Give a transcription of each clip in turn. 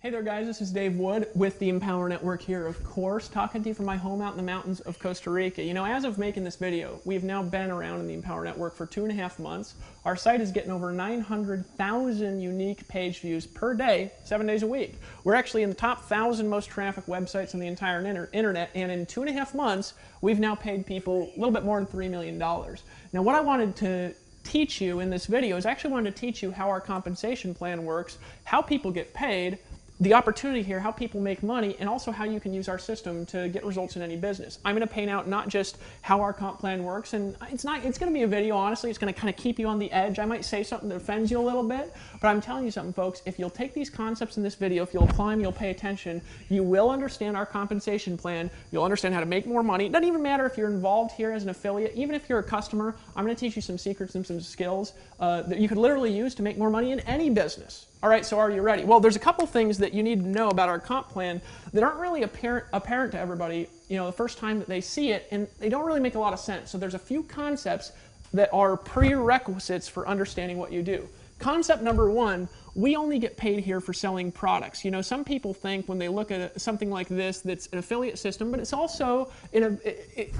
Hey there guys, this is Dave Wood with the Empower Network here, of course, talking to you from my home out in the mountains of Costa Rica. You know, as of making this video, we've now been around in the Empower Network for 2.5 months. Our site is getting over 900,000 unique page views per day, 7 days a week. We're actually in the top 1,000 most traffic websites on the entire internet, and in 2.5 months, we've now paid people a little bit more than $3 million. Now, what I wanted to teach you in this video is I actually wanted to teach you how our compensation plan works, how people get paid, the opportunity here, how people make money, and also how you can use our system to get results in any business. I'm going to paint out not just how our comp plan works, and it's going to be a video, honestly, it's going to kind of keep you on the edge. I might say something that offends you a little bit, but I'm telling you something, folks, if you'll take these concepts in this video, if you'll apply them, you'll pay attention, you will understand our compensation plan, you'll understand how to make more money. It doesn't even matter if you're involved here as an affiliate, even if you're a customer, I'm going to teach you some secrets and some skills that you could literally use to make more money in any business. All right, so are you ready? Well, there's a couple things that you need to know about our comp plan that aren't really apparent to everybody, you know, the first time that they see it, and they don't really make a lot of sense. So there's a few concepts that are prerequisites for understanding what you do. Concept number one, we only get paid here for selling products. You know, some people think when they look at something like this that's an affiliate system, but it's also in a,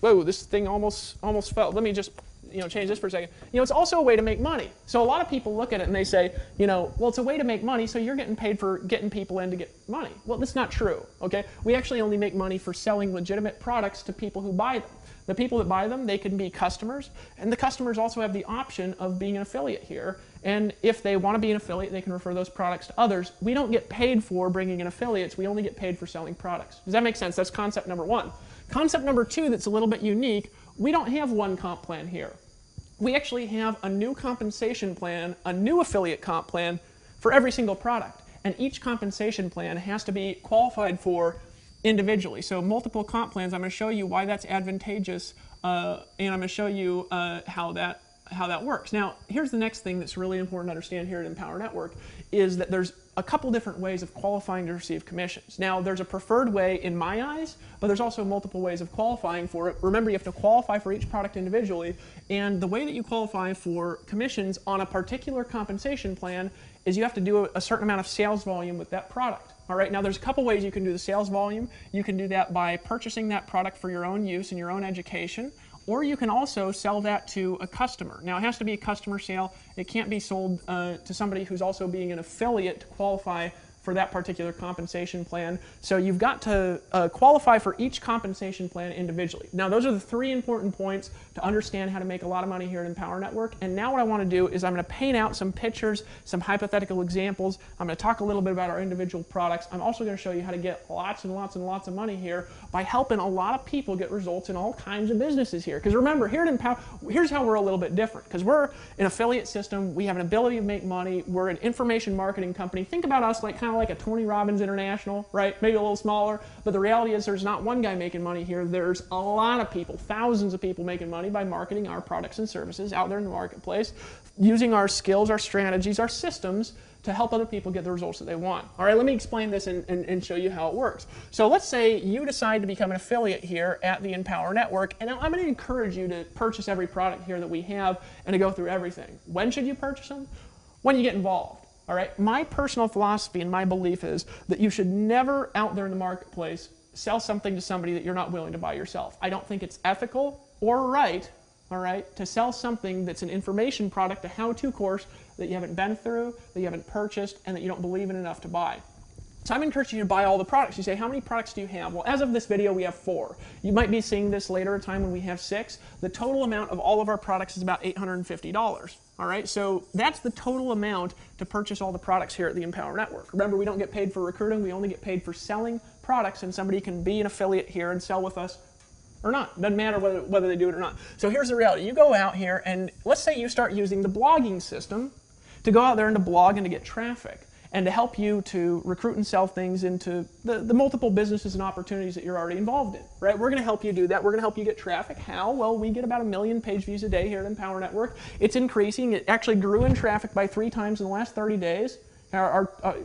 whoa, this thing almost fell. Let me just change this for a second. You know, it's also a way to make money. So a lot of people look at it and they say, you know, well, it's a way to make money, so you're getting paid for getting people in to get money. Well, that's not true, okay? We actually only make money for selling legitimate products to people who buy them. The people that buy them, they can be customers, and the customers also have the option of being an affiliate here. And if they want to be an affiliate, they can refer those products to others. We don't get paid for bringing in affiliates. We only get paid for selling products. Does that make sense? That's concept number one. Concept number two that's a little bit unique, we don't have one comp plan here. We actually have a new compensation plan, a new affiliate comp plan for every single product. And each compensation plan has to be qualified for individually. So multiple comp plans, I'm going to show you why that's advantageous, and I'm going to show you how that works. Now, here's the next thing that's really important to understand here at Empower Network is that there's a couple different ways of qualifying to receive commissions. Now, there's a preferred way in my eyes, but there's also multiple ways of qualifying for it. Remember, you have to qualify for each product individually, and the way that you qualify for commissions on a particular compensation plan is you have to do a certain amount of sales volume with that product. All right, now there's a couple ways you can do the sales volume. You can do that by purchasing that product for your own use and your own education, or you can also sell that to a customer. Now, it has to be a customer sale. It can't be sold to somebody who's also being an affiliate to qualify for that particular compensation plan. So you've got to qualify for each compensation plan individually. Now, those are the three important points to understand how to make a lot of money here at Empower Network. And now what I want to do is I'm going to paint out some pictures, some hypothetical examples. I'm going to talk a little bit about our individual products. I'm also going to show you how to get lots and lots and lots of money here by helping a lot of people get results in all kinds of businesses here. Because remember, here at Empower, here's how we're a little bit different. Because we're an affiliate system. We have an ability to make money. We're an information marketing company. Think about us like kind of like a Tony Robbins International, right? Maybe a little smaller, but the reality is there's not one guy making money here. There's a lot of people, thousands of people making money by marketing our products and services out there in the marketplace, using our skills, our strategies, our systems to help other people get the results that they want. All right, let me explain this and show you how it works. So let's say you decide to become an affiliate here at the Empower Network, and I'm going to encourage you to purchase every product here that we have and to go through everything. When should you purchase them? When you get involved. All right, my personal philosophy and my belief is that you should never out there in the marketplace sell something to somebody that you're not willing to buy yourself. I don't think it's ethical or right, all right, to sell something that's an information product, a how-to course that you haven't been through, that you haven't purchased, and that you don't believe in enough to buy. So I'm encouraging you to buy all the products. You say, how many products do you have? Well, as of this video, we have 4. You might be seeing this later at a time when we have 6. The total amount of all of our products is about $850. All right, so that's the total amount to purchase all the products here at the Empower Network. Remember, we don't get paid for recruiting. We only get paid for selling products, and somebody can be an affiliate here and sell with us or not. Doesn't matter whether they do it or not. So here's the reality. You go out here, and let's say you start using the blogging system to go out there and to blog and to get traffic, and to help you to recruit and sell things into the multiple businesses and opportunities that you're already involved in, right? We're going to help you do that. We're going to help you get traffic. How? Well, we get about 1 million page views a day here at Empower Network. It's increasing. It actually grew in traffic by 3 times in the last 30 days.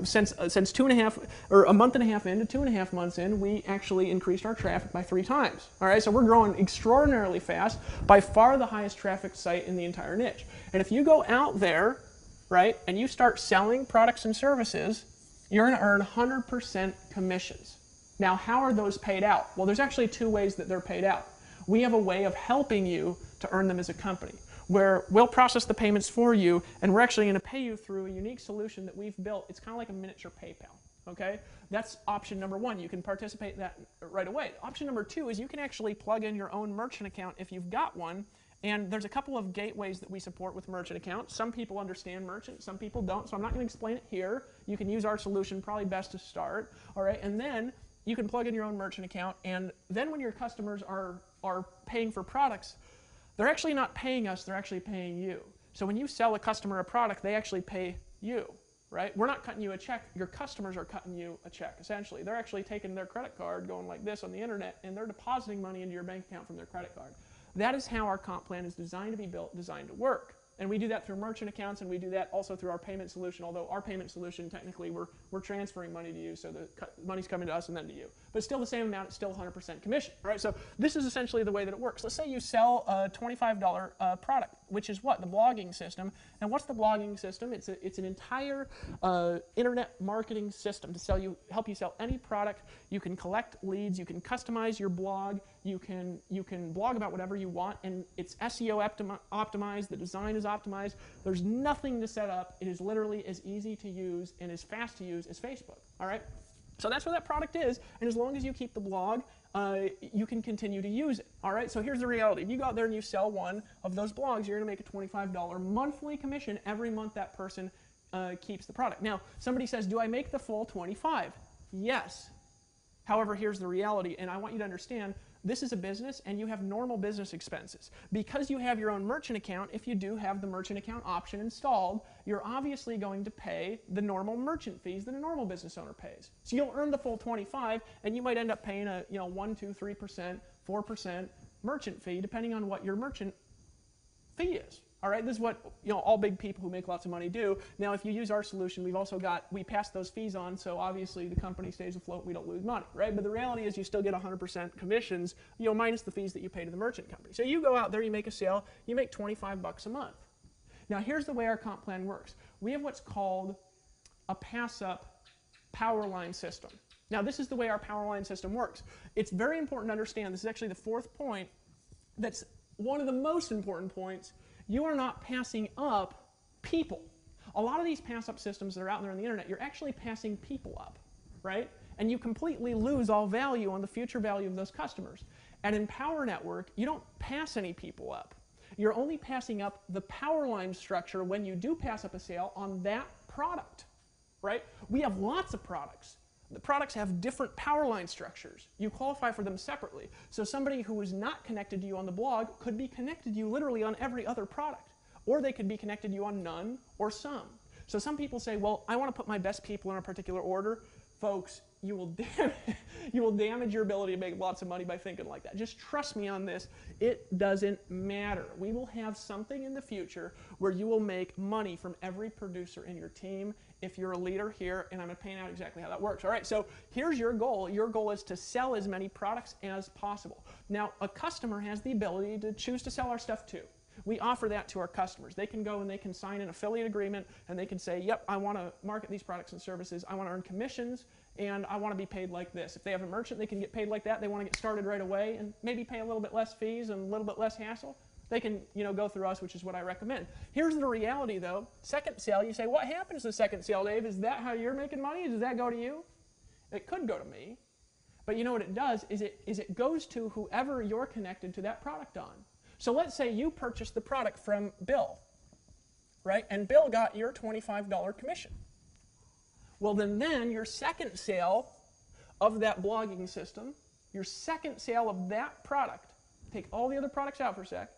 Since 2.5 or a month and a half into 2.5 months in, we actually increased our traffic by 3 times. All right, so we're growing extraordinarily fast, by far the highest traffic site in the entire niche. And if you go out there, right, and you start selling products and services, you're going to earn 100% commissions. Now, how are those paid out? Well, there's actually two ways that they're paid out. We have a way of helping you to earn them as a company, where we'll process the payments for you, and we're actually going to pay you through a unique solution that we've built. It's kind of like a miniature PayPal, okay? That's option number one. You can participate in that right away. Option number two is you can actually plug in your own merchant account if you've got one, and there's a couple of gateways that we support with merchant accounts. Some people understand merchant, some people don't, so I'm not going to explain it here. You can use our solution, probably best to start, all right? And then you can plug in your own merchant account, and then when your customers are paying for products, they're actually not paying us, they're actually paying you. So when you sell a customer a product, they actually pay you, right? We're not cutting you a check, your customers are cutting you a check, essentially. They're actually taking their credit card, going like this on the internet, and they're depositing money into your bank account from their credit card. That is how our comp plan is designed to be built, designed to work. And we do that through merchant accounts, and we do that also through our payment solution, although our payment solution, technically, we're transferring money to you, so the money's coming to us and then to you. But it's still the same amount, it's still 100% commission, right? So this is essentially the way that it works. Let's say you sell a $25 product, which is what? The blogging system. And what's the blogging system? It's an entire internet marketing system to help you sell any product. You can collect leads, you can customize your blog, you can blog about whatever you want, and it's SEO optimized, the design is optimized. There's nothing to set up. It is literally as easy to use and as fast to use as Facebook, all right? So that's what that product is, and as long as you keep the blog, you can continue to use it, all right? So here's the reality. If you go out there and you sell one of those blogs, you're going to make a $25 monthly commission every month that person keeps the product. Now, somebody says, do I make the full 25? Yes. However, here's the reality, and I want you to understand, this is a business, and you have normal business expenses. Because you have your own merchant account, if you do have the merchant account option installed, you're obviously going to pay the normal merchant fees that a normal business owner pays. So you'll earn the full 25, and you might end up paying a 1, 2, 3%, 4% merchant fee, depending on what your merchant fee is. All right, this is what all big people who make lots of money do. Now, if you use our solution, we pass those fees on, so obviously the company stays afloat, we don't lose money, right? But the reality is you still get 100% commissions, minus the fees that you pay to the merchant company. So you go out there, you make a sale, you make $25 a month. Now, here's the way our comp plan works. We have what's called a pass-up power line system. Now, this is the way our power line system works. It's very important to understand, this is actually the fourth point, that's one of the most important points. You are not passing up people. A lot of these pass-up systems that are out there on the internet, you're actually passing people up, right? And you completely lose all value on the future value of those customers. And in Power Network, you don't pass any people up. You're only passing up the power line structure when you do pass up a sale on that product, right? We have lots of products. The products have different power line structures. You qualify for them separately. So somebody who is not connected to you on the blog could be connected to you literally on every other product. Or they could be connected to you on none or some. So some people say, well, I want to put my best people in a particular order. Folks, you will damage your ability to make lots of money by thinking like that. Just trust me on this. It doesn't matter. We will have something in the future where you will make money from every producer in your team if you're a leader here, and I'm going to paint out exactly how that works. All right, so here's your goal. Your goal is to sell as many products as possible. Now, a customer has the ability to choose to sell our stuff too. We offer that to our customers. They can go and they can sign an affiliate agreement, and they can say, yep, I want to market these products and services. I want to earn commissions, and I want to be paid like this. If they have a merchant, they can get paid like that. They want to get started right away and maybe pay a little bit less fees and a little bit less hassle. They can go through us, which is what I recommend. Here's the reality, though. Second sale, you say, what happens to the second sale, Dave? Is that how you're making money? Does that go to you? It could go to me. But you know what it does is it goes to whoever you're connected to that product on. So let's say you purchased the product from Bill, right? And Bill got your $25 commission. Well, then your second sale of that blogging system, your second sale of that product, take all the other products out for a sec,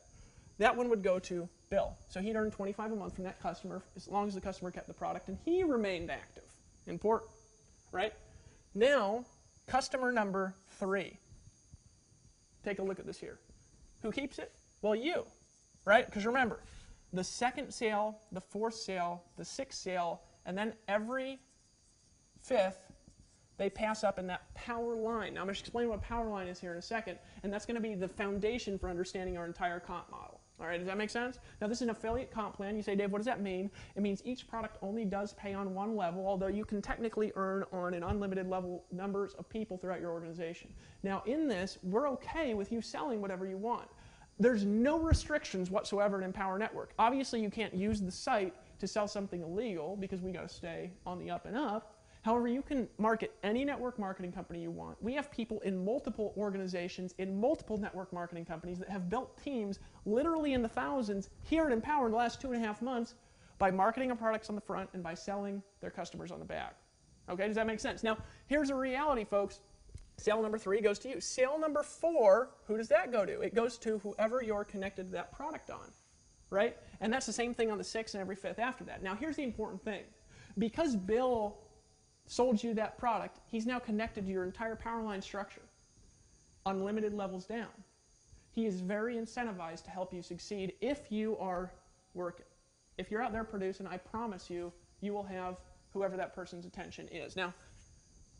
that one would go to Bill. So he'd earn $25 a month from that customer as long as the customer kept the product and he remained active. Important, right? Now, customer number 3. Take a look at this here. Who keeps it? Well, you, right? Because remember, the second sale, the fourth sale, the sixth sale, and then every fifth, they pass up in that power line. Now, I'm going to explain what power line is here in a second, and that's going to be the foundation for understanding our entire comp model. All right, does that make sense? Now, this is an affiliate comp plan. You say, Dave, what does that mean? It means each product only does pay on one level, although you can technically earn on an unlimited level numbers of people throughout your organization. Now, in this, we're okay with you selling whatever you want. There's no restrictions whatsoever in Empower Network. Obviously, you can't use the site to sell something illegal because we got to stay on the up and up. However, you can market any network marketing company you want. We have people in multiple organizations, in multiple network marketing companies that have built teams literally in the thousands here at Empower in the last 2.5 months by marketing our products on the front and by selling their customers on the back. Okay, does that make sense? Now, here's a reality, folks. Sale number 3 goes to you. Sale number 4, who does that go to? It goes to whoever you're connected to that product on, right? And that's the same thing on the 6th and every 5th after that. Now, here's the important thing. Because Bill sold you that product, he's now connected to your entire Powerline structure, unlimited levels down. He is very incentivized to help you succeed if you are working. If you're out there producing, I promise you, you will have whoever that person's attention is. Now,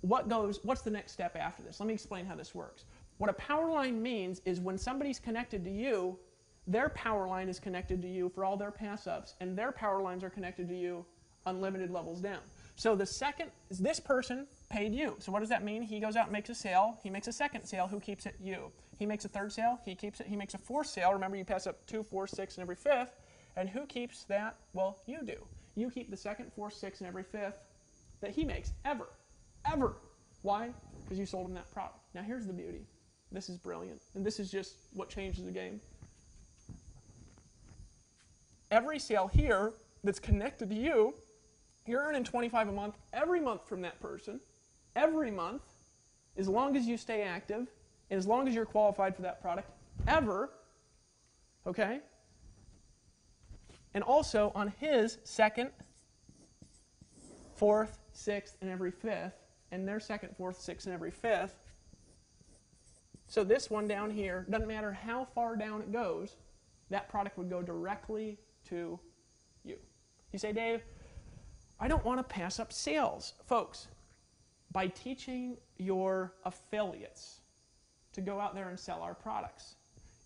what's the next step after this? Let me explain how this works. What a Powerline means is when somebody's connected to you, their Powerline is connected to you for all their pass-ups, and their Powerlines are connected to you unlimited levels down. So the second, this person paid you. So what does that mean? He goes out and makes a sale. He makes a second sale. Who keeps it? You. He makes a third sale. He keeps it. He makes a fourth sale. Remember, you pass up 2, 4, 6, and every 5th. And who keeps that? Well, you do. You keep the 2nd, 4th, 6th, and every 5th that he makes ever. Ever. Why? Because you sold him that product. Now, here's the beauty. This is brilliant. And this is just what changes the game. Every sale here that's connected to you, you're earning $25 a month every month from that person, every month, as long as you stay active, and as long as you're qualified for that product, ever, okay? And also on his 2nd, 4th, 6th, and every 5th, and their 2nd, 4th, 6th, and every 5th. So this one down here, doesn't matter how far down it goes, that product would go directly to you. You say, Dave, I don't want to pass up sales. Folks, by teaching your affiliates to go out there and sell our products,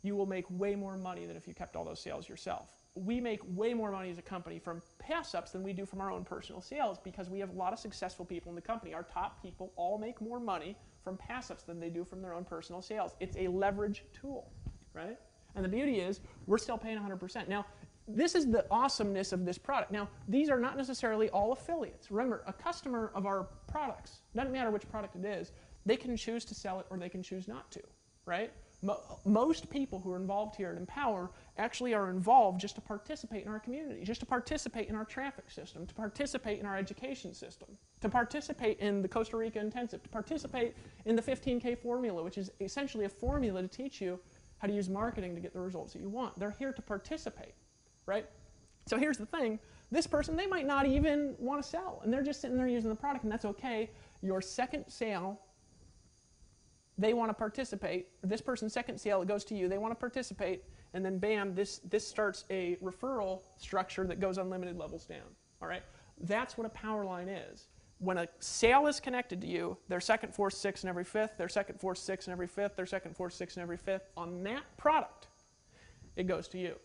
you will make way more money than if you kept all those sales yourself. We make way more money as a company from pass-ups than we do from our own personal sales because we have a lot of successful people in the company. Our top people all make more money from pass-ups than they do from their own personal sales. It's a leverage tool, right? And the beauty is we're still paying 100%. Now, this is the awesomeness of this product. Now, these are not necessarily all affiliates. Remember, a customer of our products, doesn't matter which product it is, they can choose to sell it or they can choose not to, right? Most people who are involved here at Empower actually are involved just to participate in our community, just to participate in our traffic system, to participate in our education system, to participate in the Costa Rica Intensive, to participate in the 15K formula, which is essentially a formula to teach you how to use marketing to get the results that you want. They're here to participate. Right? So here's the thing. This person, they might not even want to sell, and they're just sitting there using the product, and that's okay. Your second sale, they want to participate. This person's second sale, it goes to you. They want to participate, and then bam, this starts a referral structure that goes unlimited levels down. All right? That's what a Powerline is. When a sale is connected to you, their 2nd, 4th, 6th, and every 5th, their 2nd, 4th, 6th, and every 5th, their 2nd, 4th, 6th, and every 5th, on that product, it goes to you.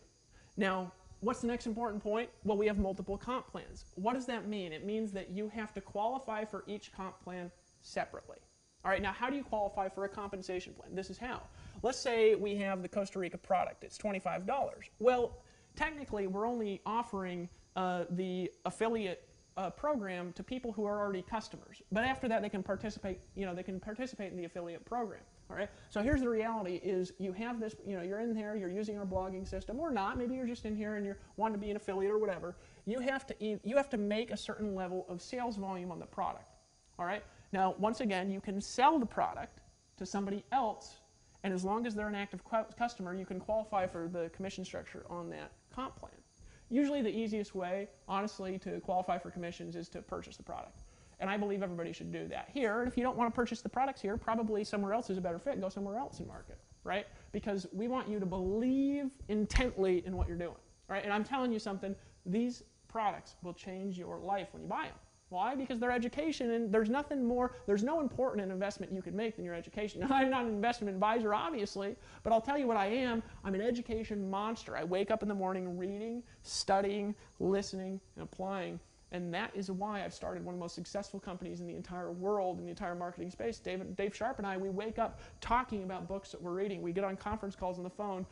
Now, what's the next important point? Well, we have multiple comp plans. What does that mean? It means that you have to qualify for each comp plan separately. All right, now how do you qualify for a compensation plan? This is how. Let's say we have the Costa Rica product. It's $25. Well, technically, we're only offering the affiliate program to people who are already customers. But after that, they can participate, they can participate in the affiliate program. All right. So here's the reality is you have this, you're in there, you're using our blogging system or not. Maybe you're just in here and you're wanting to be an affiliate or whatever. You have to make a certain level of sales volume on the product. All right. Now, once again, you can sell the product to somebody else, and as long as they're an active customer, you can qualify for the commission structure on that comp plan. Usually the easiest way, honestly, to qualify for commissions is to purchase the product. And I believe everybody should do that here. And if you don't want to purchase the products here, probably somewhere else is a better fit. Go somewhere else and market, right? Because we want you to believe intently in what you're doing, right? And I'm telling you something, these products will change your life when you buy them. Why? Because they're education, and there's nothing more, there's no important an investment you could make than your education. Now, I'm not an investment advisor, obviously, but I'll tell you what I am. I'm an education monster. I wake up in the morning reading, studying, listening, and applying. And that is why I've started one of the most successful companies in the entire world, in the entire marketing space. Dave Sharp and I, we wake up talking about books that we're reading. We get on conference calls on the phone,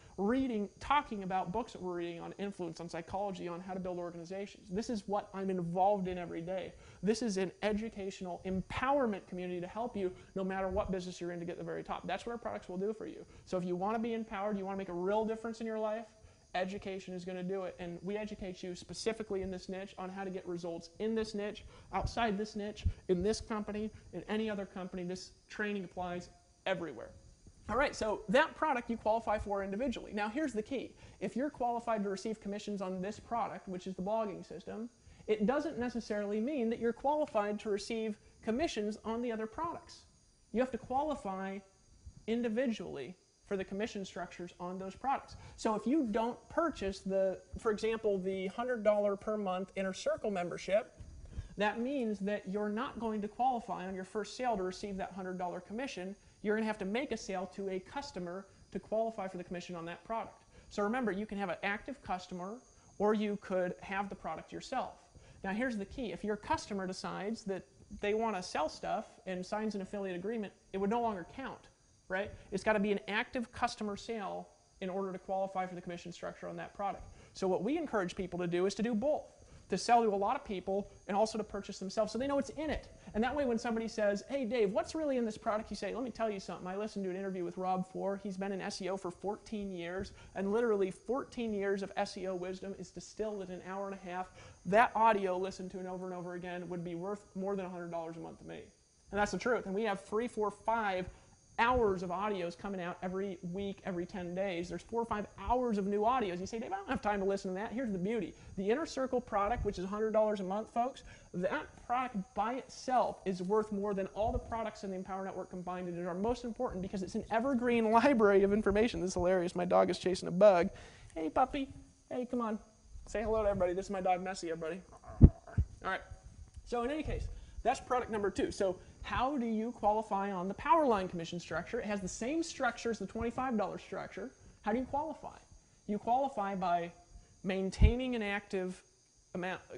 talking about books that we're reading on influence, on psychology, on how to build organizations. This is what I'm involved in every day. This is an educational empowerment community to help you no matter what business you're in to get to the very top. That's what our products will do for you. So if you want to be empowered, you want to make a real difference in your life, education is going to do it, and we educate you specifically in this niche on how to get results in this niche, outside this niche, in this company, in any other company. This training applies everywhere. All right, so that product you qualify for individually. Now here's the key. If you're qualified to receive commissions on this product, which is the blogging system, it doesn't necessarily mean that you're qualified to receive commissions on the other products. You have to qualify individually for the commission structures on those products. So if you don't purchase for example, the $100 per month Inner Circle membership, that means that you're not going to qualify on your first sale to receive that $100 commission. You're going to have to make a sale to a customer to qualify for the commission on that product. So remember, you can have an active customer, or you could have the product yourself. Now here's the key. If your customer decides that they want to sell stuff and signs an affiliate agreement, it would no longer count. Right? It's got to be an active customer sale in order to qualify for the commission structure on that product. So what we encourage people to do is to do both, to sell to a lot of people and also to purchase themselves so they know what's in it. And that way when somebody says, hey Dave, what's really in this product? You say, let me tell you something. I listened to an interview with Rob Four. He's been in SEO for 14 years, and literally 14 years of SEO wisdom is distilled in an hour and a half. That audio listened to over and over again would be worth more than $100 a month to me. And that's the truth. And we have 3, 4, 5 hours of audios coming out every week, every 10 days. There's 4 or 5 hours of new audios. You say, Dave, I don't have time to listen to that. Here's the beauty. The Inner Circle product, which is $100 a month, folks, that product by itself is worth more than all the products in the Empower Network combined. And it are most important because it's an evergreen library of information. This is hilarious. My dog is chasing a bug. Hey, puppy. Hey, come on. Say hello to everybody. This is my dog, Messy, everybody. All right. So in any case, that's product number 2. So how do you qualify on the Powerline commission structure? It has the same structure as the $25 structure. How do you qualify? You qualify by maintaining an active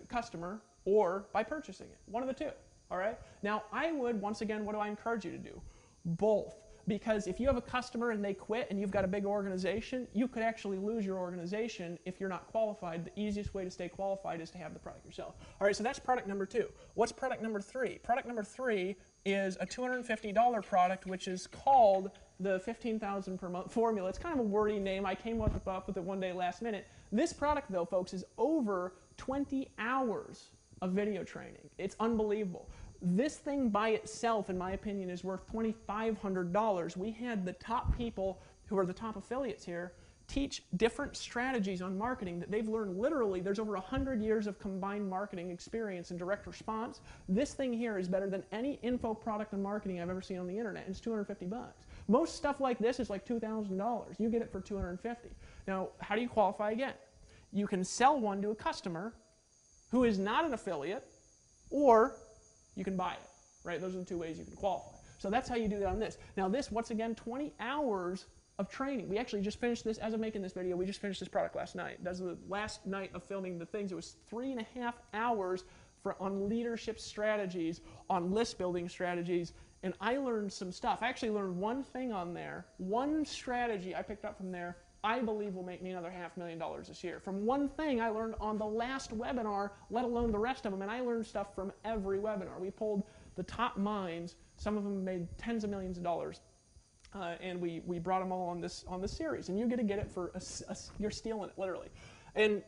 customer or by purchasing it. One of the two, all right? Now, I would, once again, what do I encourage you to do? Both. Because if you have a customer and they quit and you've got a big organization, you could actually lose your organization if you're not qualified. The easiest way to stay qualified is to have the product yourself. All right, so that's product number 2. What's product number 3? Product number 3 is a $250 product, which is called the 15,000 per month formula. It's kind of a wordy name. I came up with it one day last minute. This product, though, folks, is over 20 hours of video training. It's unbelievable. This thing by itself, in my opinion, is worth $2,500. We had the top people who are the top affiliates here teach different strategies on marketing that they've learned literally. There's over 100 years of combined marketing experience and direct response. This thing here is better than any info product and marketing I've ever seen on the internet. It's $250. Most stuff like this is like $2,000. You get it for $250. Now, how do you qualify again? You can sell one to a customer who is not an affiliate, or you can buy it, right? Those are the 2 ways you can qualify. So that's how you do that on this. Now this, once again, 20 hours of training. We actually just finished this, as of making this video, we just finished this product last night. That's the last night of filming the things. It was 3.5 hours on leadership strategies, on list building strategies, and I learned some stuff. I actually learned one thing on there, one strategy I picked up from there, I believe will make me another $500,000 this year. From one thing I learned on the last webinar, let alone the rest of them, and I learned stuff from every webinar. We pulled the top minds. Some of them made tens of millions of dollars, and we brought them all on this series. And you get to get it for you're stealing it literally. And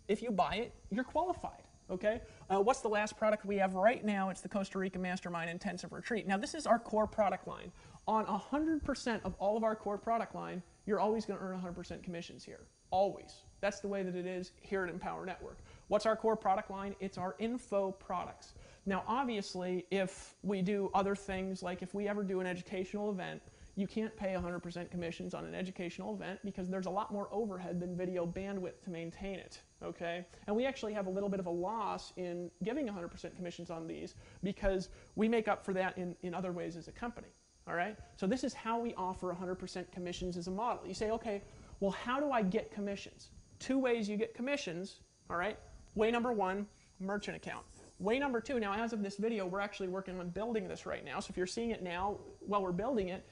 if you buy it, you're qualified. Okay. What's the last product we have right now? It's the Costa Rica Mastermind Intensive Retreat. Now this is our core product line. On 100% of all of our core product line, you're always going to earn 100% commissions here. Always. That's the way that it is here at Empower Network. What's our core product line? It's our info products. Now, obviously, if we do other things, like if we ever do an educational event, you can't pay 100% commissions on an educational event because there's a lot more overhead than video bandwidth to maintain it, okay? And we actually have a little bit of a loss in giving 100% commissions on these because we make up for that in other ways as a company, all right? So this is how we offer 100% commissions as a model. You say, okay, well, how do I get commissions? Two ways you get commissions, all right? Way number one, merchant account. Way number two, now as of this video, we're actually working on building this right now. So if you're seeing it now while we're building it,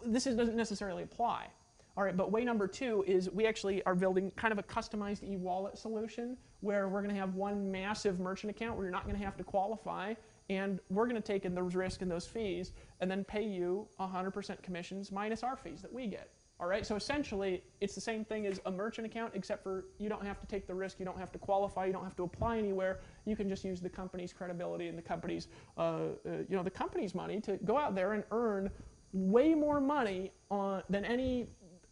doesn't necessarily apply. All right, but way number two is we actually are building kind of a customized e-wallet solution where we're going to have one massive merchant account where you're not going to have to qualify, and we're going to take in those risks and those fees and then pay you 100% commissions minus our fees that we get. All right, so essentially it's the same thing as a merchant account, except for you don't have to take the risk, you don't have to qualify, you don't have to apply anywhere. You can just use the company's credibility and the company's, the company's money to go out there and earn way more money than any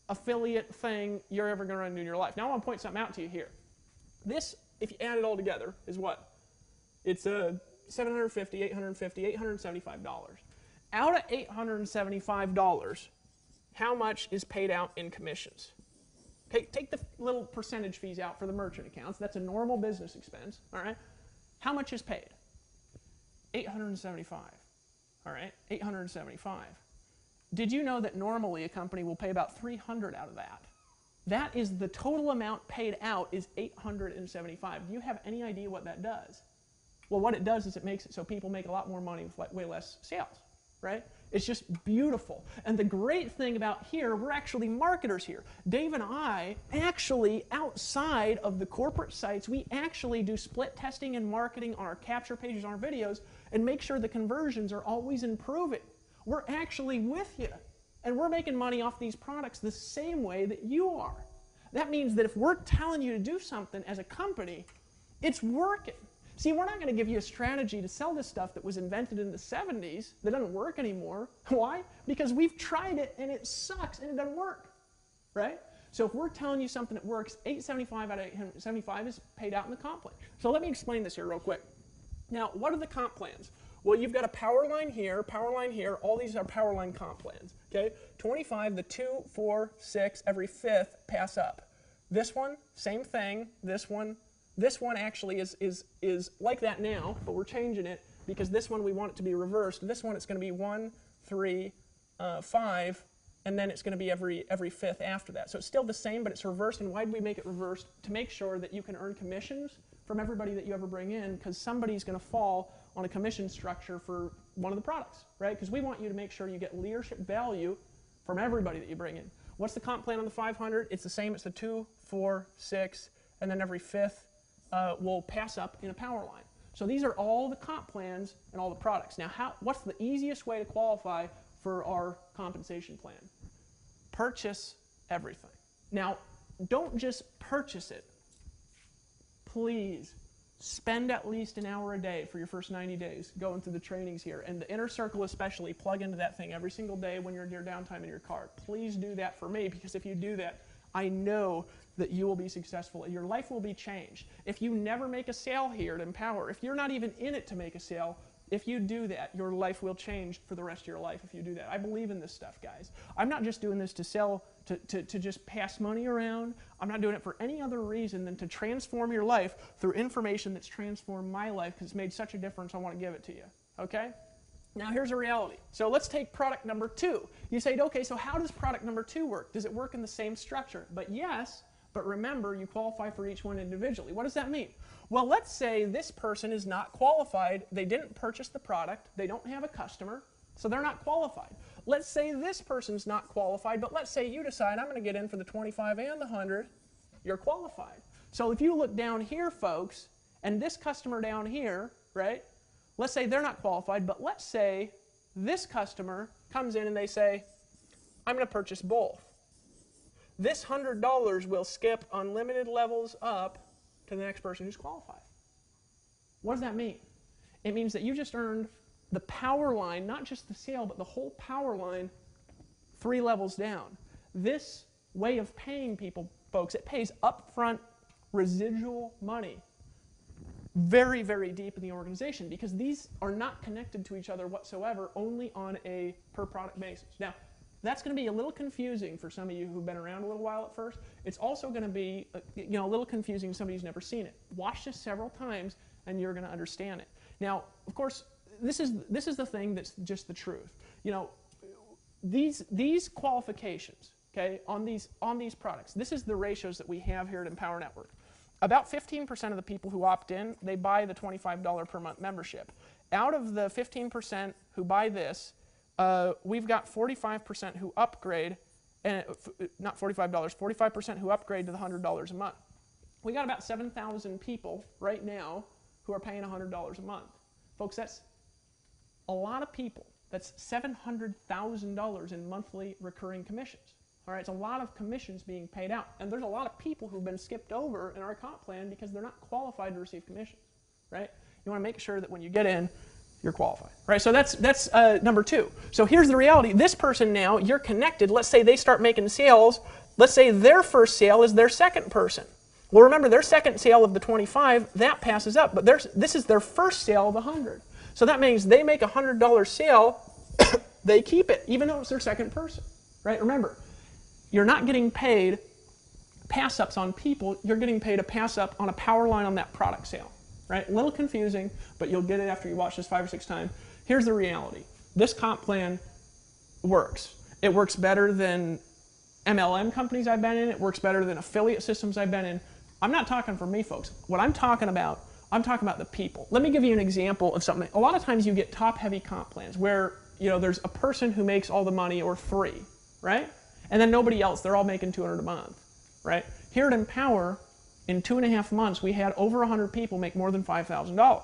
affiliate thing you're ever going to run in your life. Now I want to point something out to you here. This, if you add it all together, is what? It's $750, $850, $875. Out of $875, how much is paid out in commissions? Take the little percentage fees out for the merchant accounts. That's a normal business expense, all right? How much is paid? $875, all right? $875. Did you know that normally a company will pay about $300 out of that? That is the total amount paid out is $875. Do you have any idea what that does? Well, what it does is it makes it so people make a lot more money with way less sales, right? It's just beautiful. And the great thing about here, we're actually marketers here. Dave and I actually, outside of the corporate sites, we actually do split testing and marketing on our capture pages on our videos and make sure the conversions are always improving. We're actually with you. And we're making money off these products the same way that you are. That means that if we're telling you to do something as a company, it's working. See, we're not going to give you a strategy to sell this stuff that was invented in the 70s that doesn't work anymore. Why? Because we've tried it and it sucks and it doesn't work, right? So if we're telling you something that works, $875 out of $875 is paid out in the comp plan. So let me explain this here real quick. Now, what are the comp plans? Well, you've got a power line here, all these are power line comp plans, okay? 25, the 2, 4, 6, every fifth pass up. This one, same thing, this one actually is like that now, but we're changing it because this one we want it to be reversed. This one it's going to be 1, 3, 5, and then it's going to be every fifth after that. So it's still the same, but it's reversed. And why do we make it reversed? To make sure that you can earn commissions from everybody that you ever bring in, because somebody's going to fall on a commission structure for one of the products, right? Because we want you to make sure you get leadership value from everybody that you bring in. What's the comp plan on the 500? It's the same. It's the 2, 4, 6, and then every fifth will pass up in a power line. So these are all the comp plans and all the products. Now, what's the easiest way to qualify for our compensation plan? Purchase everything. Now, don't just purchase it. Please spend at least an hour a day for your first 90 days going through the trainings here. And the Inner Circle especially, plug into that thing every single day when you're in your downtime in your car. Please do that for me, because if you do that, I know that you will be successful. Your life will be changed. If you never make a sale here at Empower, if you're not even in it to make a sale, if you do that, your life will change for the rest of your life if you do that. I believe in this stuff, guys. I'm not just doing this to sell, to just pass money around. I'm not doing it for any other reason than to transform your life through information that's transformed my life, because it's made such a difference. I want to give it to you, okay? Now here's a reality. So let's take product number 2. You say, okay, so how does product number 2 work? Does it work in the same structure? But yes, but remember, you qualify for each one individually. What does that mean? Well, let's say this person is not qualified. They didn't purchase the product. They don't have a customer, so they're not qualified. Let's say this person's not qualified, but let's say you decide, I'm going to get in for the 25 and the 100. You're qualified. So if you look down here, folks, and this customer down here, right? Let's say they're not qualified, but let's say this customer comes in and they say, I'm going to purchase both. This $100 will skip unlimited levels up to the next person who's qualified. What does that mean? It means that you just earned the power line, not just the sale, but the whole power line 3 levels down. This way of paying people, folks, it pays upfront residual money very, very deep in the organization, because these are not connected to each other whatsoever, only on a per product basis. Now, That's going to be a little confusing for some of you who've been around a little while at first. It's also going to be a little confusing to somebody who's never seen it. Watch this several times and you're going to understand it. Now, of course, this is the thing that's just the truth. These qualifications, okay, on these products, this is the ratios that we have here at Empower Network. About 15% of the people who opt in, they buy the $25 per month membership. Out of the 15% who buy this, we've got 45% who upgrade, and not $45, 45% who upgrade to the $100 a month. We got about 7,000 people right now who are paying $100 a month. Folks, that's a lot of people. That's $700,000 in monthly recurring commissions. All right, it's a lot of commissions being paid out. And there's a lot of people who've been skipped over in our comp plan because they're not qualified to receive commissions, right? You want to make sure that when you get in, you're qualified, right? So that's number two. So here's the reality. This person now, you're connected. Let's say they start making sales. Let's say their first sale is their second person. Well, remember, their second sale of the 25, that passes up. But this is their first sale of 100. So that means they make a $100 sale, they keep it, even though it's their second person, right? Remember, you're not getting paid pass-ups on people. You're getting paid a pass-up on a power line on that product sale, right? A little confusing, but you'll get it after you watch this 5 or 6 times. Here's the reality. This comp plan works. It works better than MLM companies I've been in. It works better than affiliate systems I've been in. I'm not talking for me, folks. What I'm talking about the people. Let me give you an example of something. A lot of times you get top-heavy comp plans where there's a person who makes all the money or 3, right? And then nobody else. They're all making $200 a month, right? Here at Empower, in 2.5 months, we had over 100 people make more than $5,000.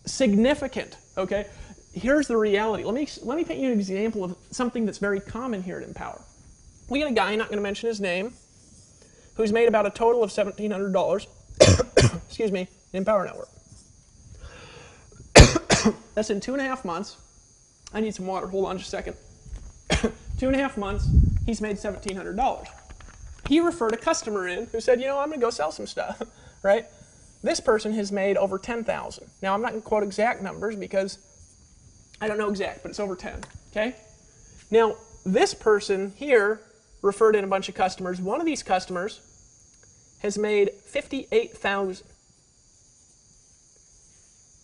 Significant, okay? Here's the reality. Let me paint you an example of something that's very common here at Empower. We got a guy, not going to mention his name, who's made about a total of $1,700, excuse me, in Empower Network. That's in 2.5 months. I need some water. Hold on just a second. 2.5 months, he's made $1,700. He referred a customer in who said, I'm going to go sell some stuff, right? This person has made over $10,000. Now, I'm not going to quote exact numbers because I don't know exact, but it's over 10, okay? Now, this person here referred in a bunch of customers. One of these customers has made $58,000,